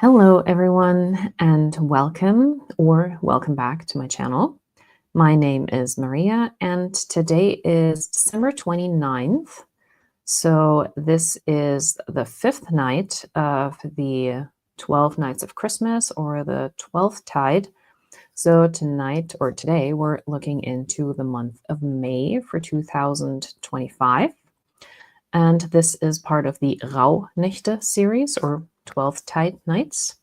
Hello, everyone, and welcome or welcome back to my channel. My name is Maria, and today is December 29th. So, this is the fifth night of the 12 nights of Christmas or the 12th tide. So, tonight or today, we're looking into the month of May for 2025. And this is part of the Raunächte series or 12th tide nights.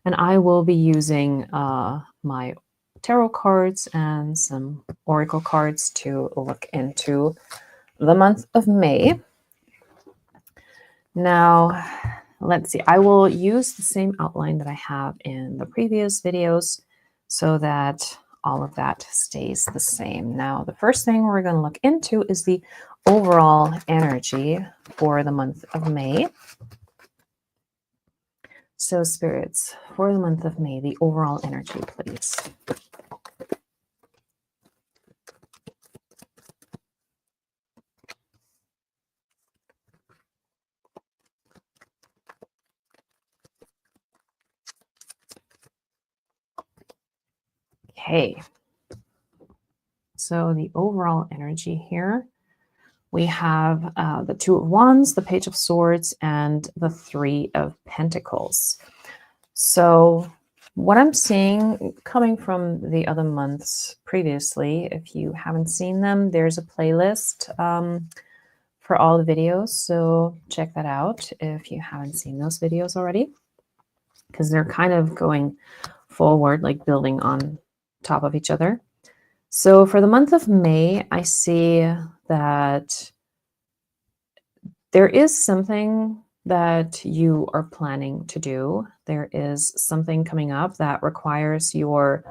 And I will be using my tarot cards and some oracle cards to look into the month of May. Now, let's see. I will use the same outline that I have in the previous videos so that all of that stays the same. Now, the first thing we're going to look into is the overall energy for the month of May. So, spirits, for the month of May, the overall energy, please. Okay. So, the overall energy here, we have the Two of Wands, the Page of Swords, and the Three of Pentacles. So, what I'm seeing coming from the other months previously, if you haven't seen them, there's a playlist for all the videos. So check that out if you haven't seen those videos already, because they're kind of going forward, like building on top of each other. So for the month of May, I see that there is something that you are planning to do. There is something coming up that requires your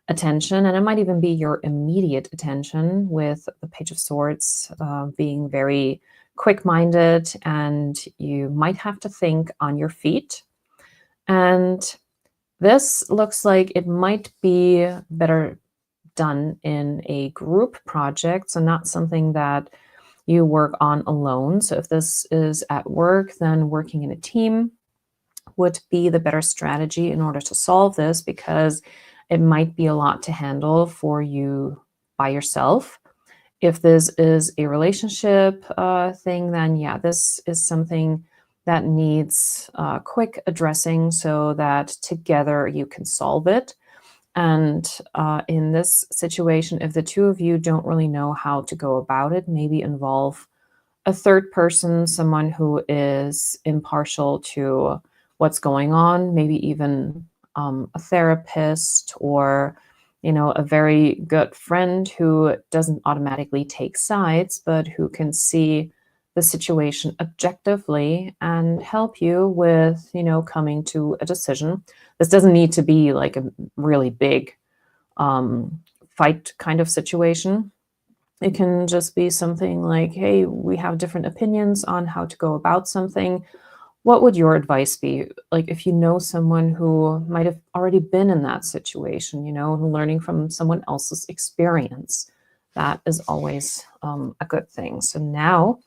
attention, and it might even be your immediate attention, with the Page of Swords being very quick-minded, and you might have to think on your feet. And this looks like it might be better done in a group project, so not something that you work on alone. So if this is at work, then working in a team would be the better strategy in order to solve this, because it might be a lot to handle for you by yourself. If this is a relationship thing, then yeah, this is something that needs quick addressing so that together you can solve it. And in this situation, if the two of you don't really know how to go about it, maybe involve a third person, someone who is impartial to what's going on, maybe even a therapist, or a very good friend who doesn't automatically take sides, but who can see the situation objectively and help you with coming to a decision. This doesn't need to be like a really big fight kind of situation. It can just be something like, hey, we have different opinions on how to go about something. What would your advice be? Like, if you know someone who might have already been in that situation, learning from someone else's experience, that is always a good thing. So now,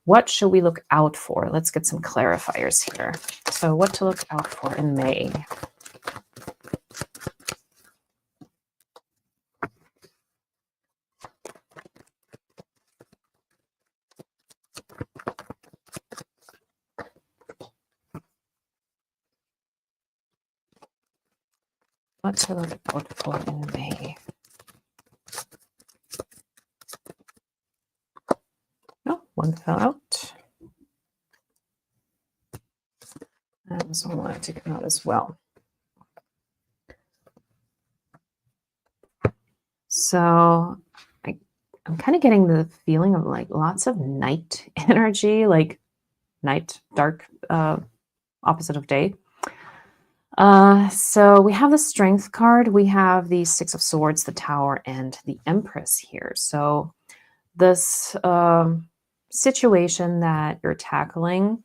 what should we look out for? Let's get some clarifiers here. So what to look out for in May? What to look out for in May? Oh, one fell out. And this one wanted to come out as well. So I'm kind of getting the feeling of like lots of night energy, like night, dark, opposite of day. So we have the Strength card, we have the Six of Swords, the Tower, and the Empress here. So this situation that you're tackling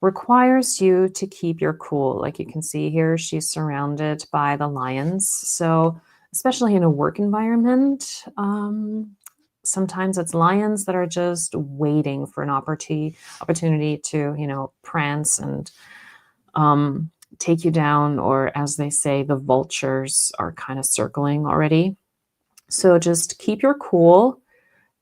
requires you to keep your cool. Like you can see here, she's surrounded by the lions. So especially in a work environment, sometimes it's lions that are just waiting for an opportunity to, prance and take you down, or as they say, the vultures are kind of circling already. So just keep your cool.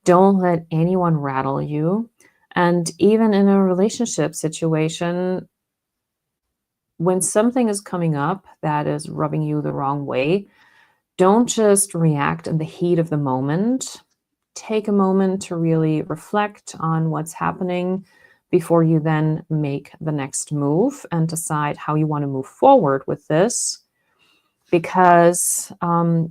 Don't let anyone rattle you. And even in a relationship situation, when something is coming up that is rubbing you the wrong way, don't just react in the heat of the moment. Take a moment to really reflect on what's happening before you then make the next move and decide how you want to move forward with this. Because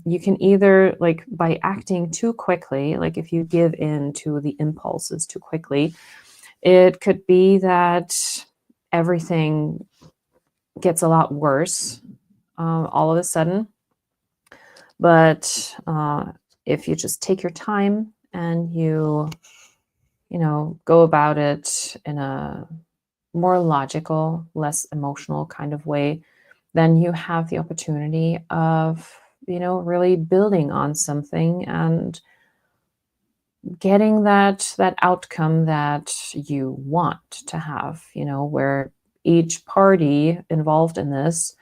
you can either, like, by acting too quickly, like if you give in to the impulses too quickly, it could be that everything gets a lot worse all of a sudden. But if you just take your time and you know, go about it in a more logical, less emotional kind of way, then you have the opportunity of, you know, really building on something and getting that outcome that you want to have, you know, where each party involved in this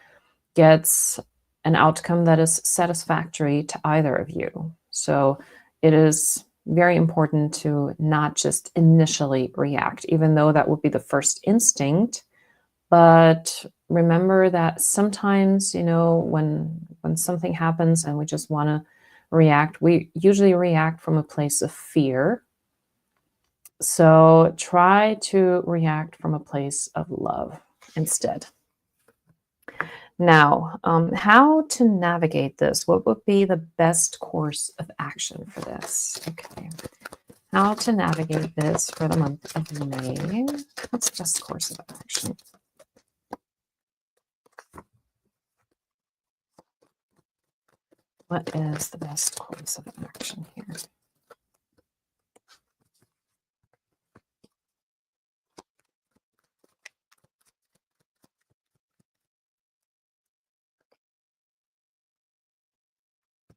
gets an outcome that is satisfactory to either of you. So it is very important to not just initially react, even though that would be the first instinct. But remember that sometimes, you know, when something happens and we just want to react, we usually react from a place of fear. So try to react from a place of love instead. Now, how to navigate this? What would be the best course of action for this? Okay. How to navigate this for the month of May. What's the best course of action? What is the best course of action here?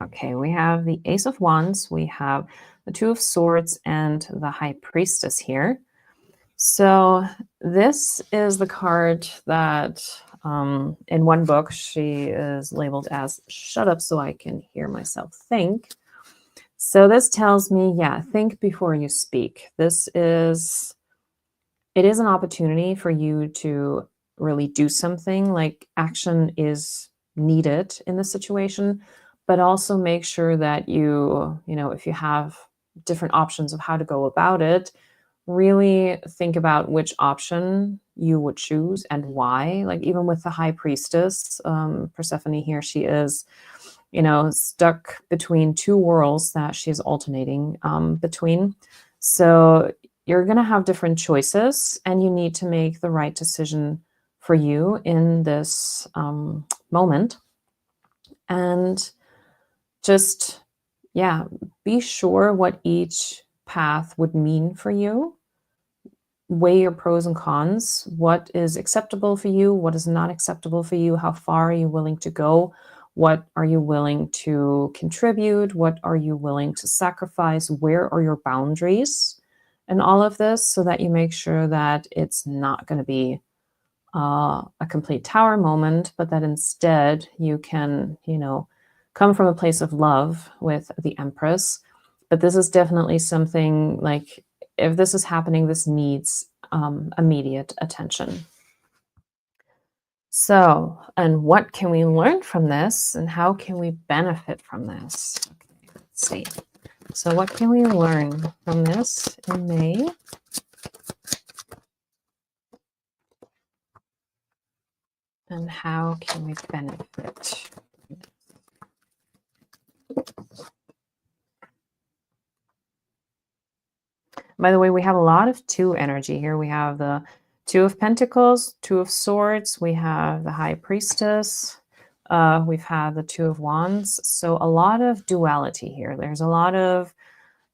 Okay, we have the Ace of Wands, we have the Two of Swords, and the High Priestess here. So this is the card that in one book she is labeled as "Shut up so I can hear myself think." So this tells me, yeah, think before you speak. It is an opportunity for you to really do something. Like, action is needed in this situation, but also make sure that you know, if you have different options of how to go about it, really think about which option you would choose and why. Like, even with the High Priestess, Persephone here, she is, you know, stuck between two worlds that she's alternating between. So you're going to have different choices, and you need to make the right decision for you in this moment. And just, yeah, be sure what each path would mean for you. Weigh your pros and cons. What is acceptable for you? What is not acceptable for you? How far are you willing to go? What are you willing to contribute? What are you willing to sacrifice? Where are your boundaries in all of this, so that you make sure that it's not going to be a complete tower moment, but that instead you can, you know, come from a place of love with the Empress. But this is definitely something, like, if this is happening, this needs immediate attention. So, and what can we learn from this, and how can we benefit from this? Okay, let's see. So what can we learn from this in May? And how can we benefit? By the way, we have a lot of two energy here. We have the Two of Pentacles, Two of Swords. We have the High Priestess. We've had the Two of Wands. So a lot of duality here. There's a lot of,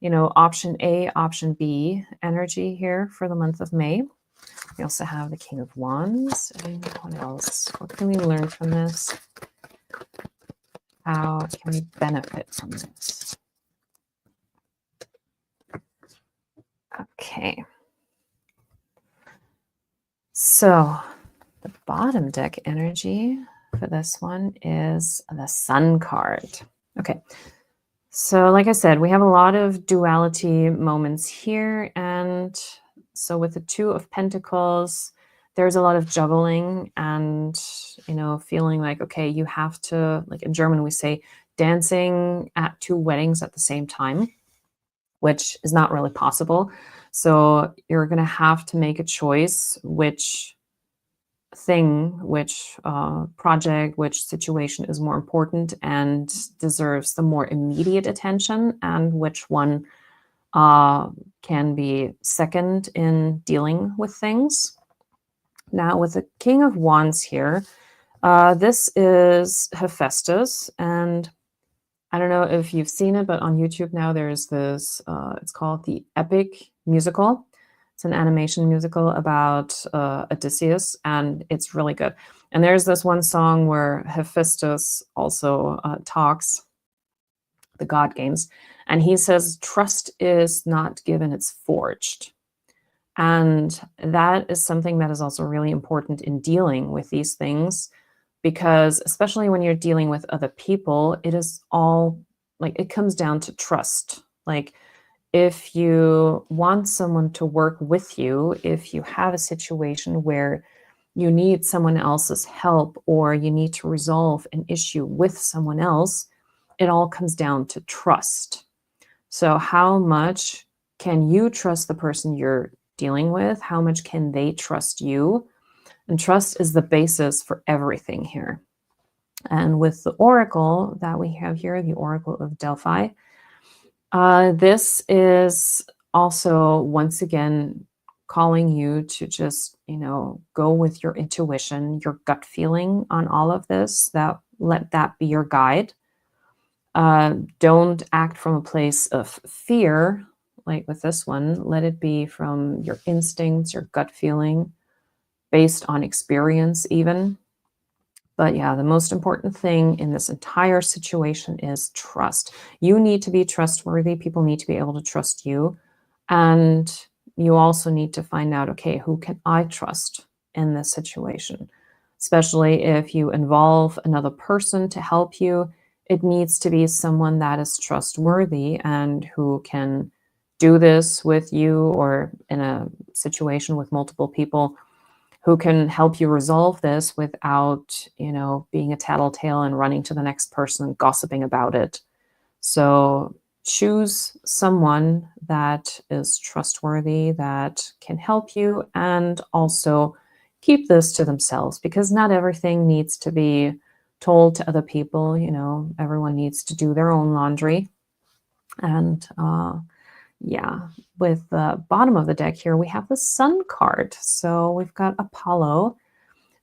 you know, option A, option B energy here for the month of May. We also have the King of Wands. And what else? What can we learn from this? How can we benefit from this? Okay. So The bottom deck energy for this one is the Sun card. Okay, so like I said, we have a lot of duality moments here. And so with the Two of Pentacles, there's a lot of juggling and, you know, feeling like, okay, you have to, like in German, we say dancing at two weddings at the same time, which is not really possible. So you're going to have to make a choice which thing, which project, which situation is more important and deserves the more immediate attention, and which one can be second in dealing with things. Now, with the King of Wands here, this is Hephaestus, and I don't know if you've seen it, but on YouTube now there's this, it's called the Epic Musical. It's an animation musical about Odysseus, and it's really good. And there's this one song where Hephaestus also talks, the God Games, and he says, trust is not given, it's forged. And that is something that is also really important in dealing with these things, because especially when you're dealing with other people, it is all like, it comes down to trust. Like, if you want someone to work with you, if you have a situation where you need someone else's help or you need to resolve an issue with someone else, it all comes down to trust. So how much can you trust the person you're dealing with? How much can they trust you? And trust is the basis for everything here. And with the oracle that we have here, the Oracle of Delphi, this is also, once again, calling you to just, you know, go with your intuition, your gut feeling on all of this, that let that be your guide. Don't act from a place of fear, like with this one. Let it be from your instincts, your gut feeling, based on experience even. But yeah, the most important thing in this entire situation is trust. You need to be trustworthy. People need to be able to trust you. And you also need to find out, okay, who can I trust in this situation? Especially if you involve another person to help you, it needs to be someone that is trustworthy and who can do this with you, or in a situation with multiple people, who can help you resolve this without, you know, being a tattletale and running to the next person and gossiping about it. So choose someone that is trustworthy, that can help you, and also keep this to themselves, because not everything needs to be told to other people. You know, everyone needs to do their own laundry. And yeah, with the bottom of the deck here, we have the Sun card. So we've got Apollo,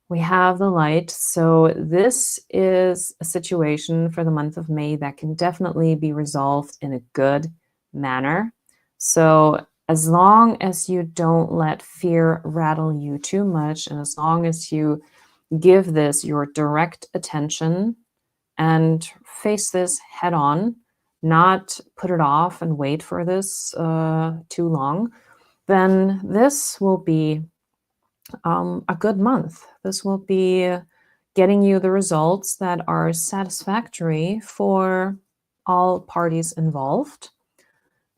we have the Light. So this is a situation for the month of May that can definitely be resolved in a good manner. So as long as you don't let fear rattle you too much, and as long as you give this your direct attention and face this head on, not put it off and wait for this too long, then this will be a good month. This will be getting you the results that are satisfactory for all parties involved.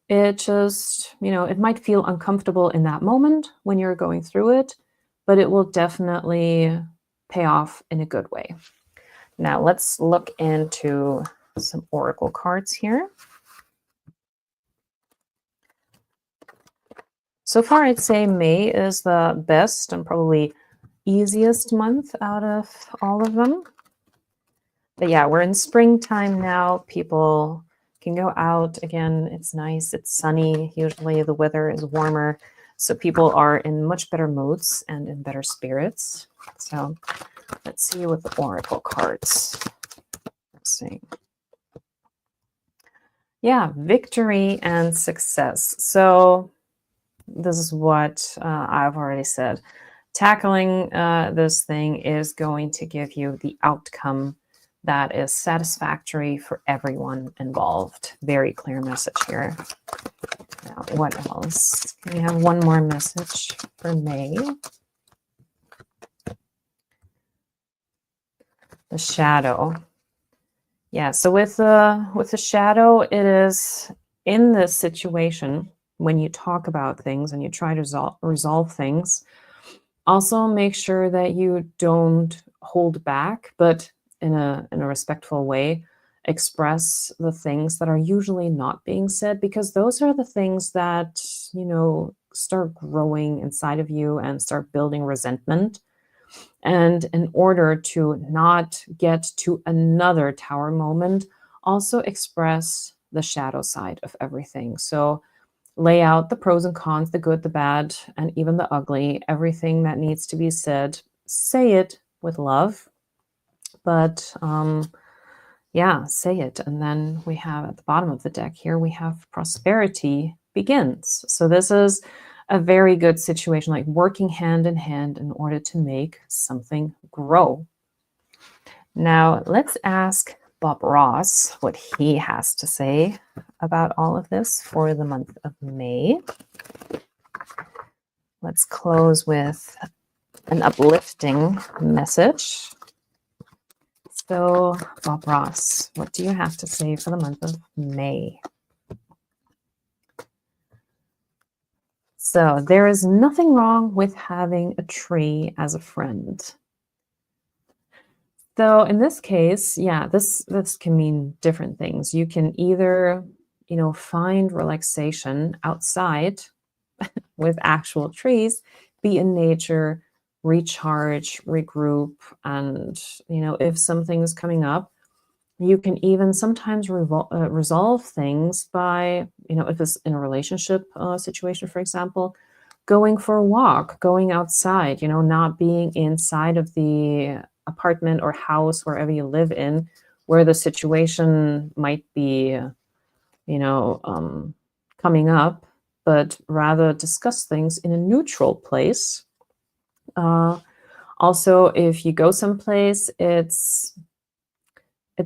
It just, you know, it might feel uncomfortable in that moment when you're going through it, but it will definitely pay off in a good way. Now let's look into some oracle cards here. So far, I'd say May is the best and probably easiest month out of all of them. But yeah, we're in springtime now. People can go out again. It's nice. It's sunny. Usually the weather is warmer. So people are in much better moods and in better spirits. So let's see what the oracle cards are saying. Yeah, victory and success. So this is what I've already said. Tackling this thing is going to give you the outcome that is satisfactory for everyone involved. Very clear message here. Now, what else? We have one more message for May. The shadow. Yeah, so with the shadow, it is in this situation when you talk about things and you try to resolve things. Also, make sure that you don't hold back, but in a respectful way, express the things that are usually not being said, because those are the things that, start growing inside of you and start building resentment. And in order to not get to another tower moment, also express the shadow side of everything. So lay out the pros and cons, the good, the bad, and even the ugly, everything that needs to be said. Say it with love, but yeah, say it. And then we have at the bottom of the deck here, we have prosperity begins. So this is a very good situation, like working hand in hand in order to make something grow. Now let's ask Bob Ross what he has to say about all of this for the month of May. Let's close with an uplifting message. So, Bob Ross, what do you have to say for the month of May? So, there is nothing wrong with having a tree as a friend. So, in this case, yeah, this can mean different things. You can either, find relaxation outside with actual trees, be in nature, recharge, regroup, and if something is coming up, you can even sometimes resolve things by, if it's in a relationship situation, for example, going for a walk, going outside, not being inside of the apartment or house, wherever you live in, where the situation might be, coming up, but rather discuss things in a neutral place. Also, if you go someplace, it's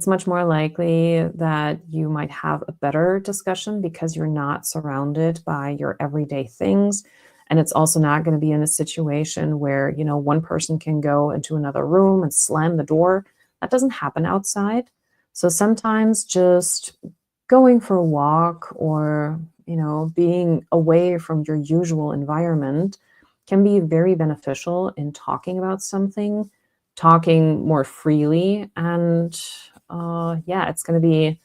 much more likely that you might have a better discussion because you're not surrounded by your everyday things. And it's also not going to be in a situation where, one person can go into another room and slam the door. That doesn't happen outside. So sometimes just going for a walk or, being away from your usual environment can be very beneficial in talking about something, talking more freely. And yeah, it's going to be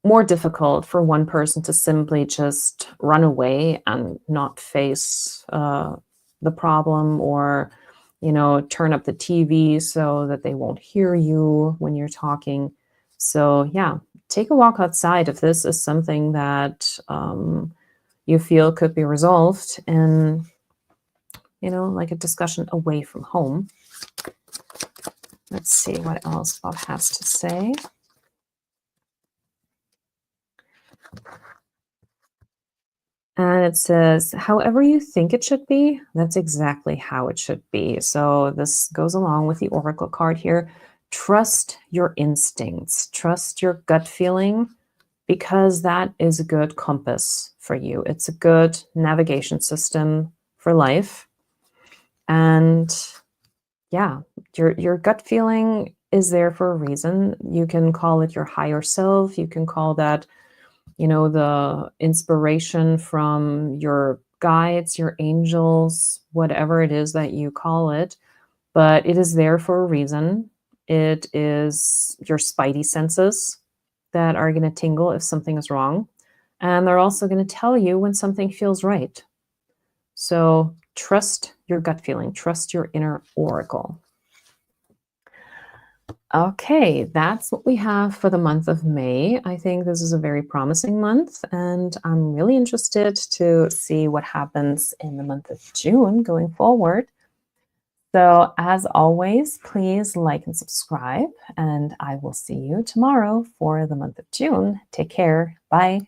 more difficult for one person to simply just run away and not face the problem, or turn up the TV so that they won't hear you when you're talking. So yeah, take a walk outside if this is something that you feel could be resolved in like a discussion away from home. Let's see what else Bob has to say. And it says, however you think it should be, that's exactly how it should be. So this goes along with the oracle card here. Trust your instincts, trust your gut feeling, because that is a good compass for you. It's a good navigation system for life. And yeah, your gut feeling is there for a reason. You can call it your higher self. You can call that the inspiration from your guides, your angels, whatever it is that you call it, but it is there for a reason. It is your spidey senses that are going to tingle if something is wrong. And they're also going to tell you when something feels right. So trust your gut feeling, trust your inner oracle. Okay, that's what we have for the month of May. I think this is a very promising month, and I'm really interested to see what happens in the month of June going forward. So, as always, please like and subscribe, and I will see you tomorrow for the month of June. Take care. Bye.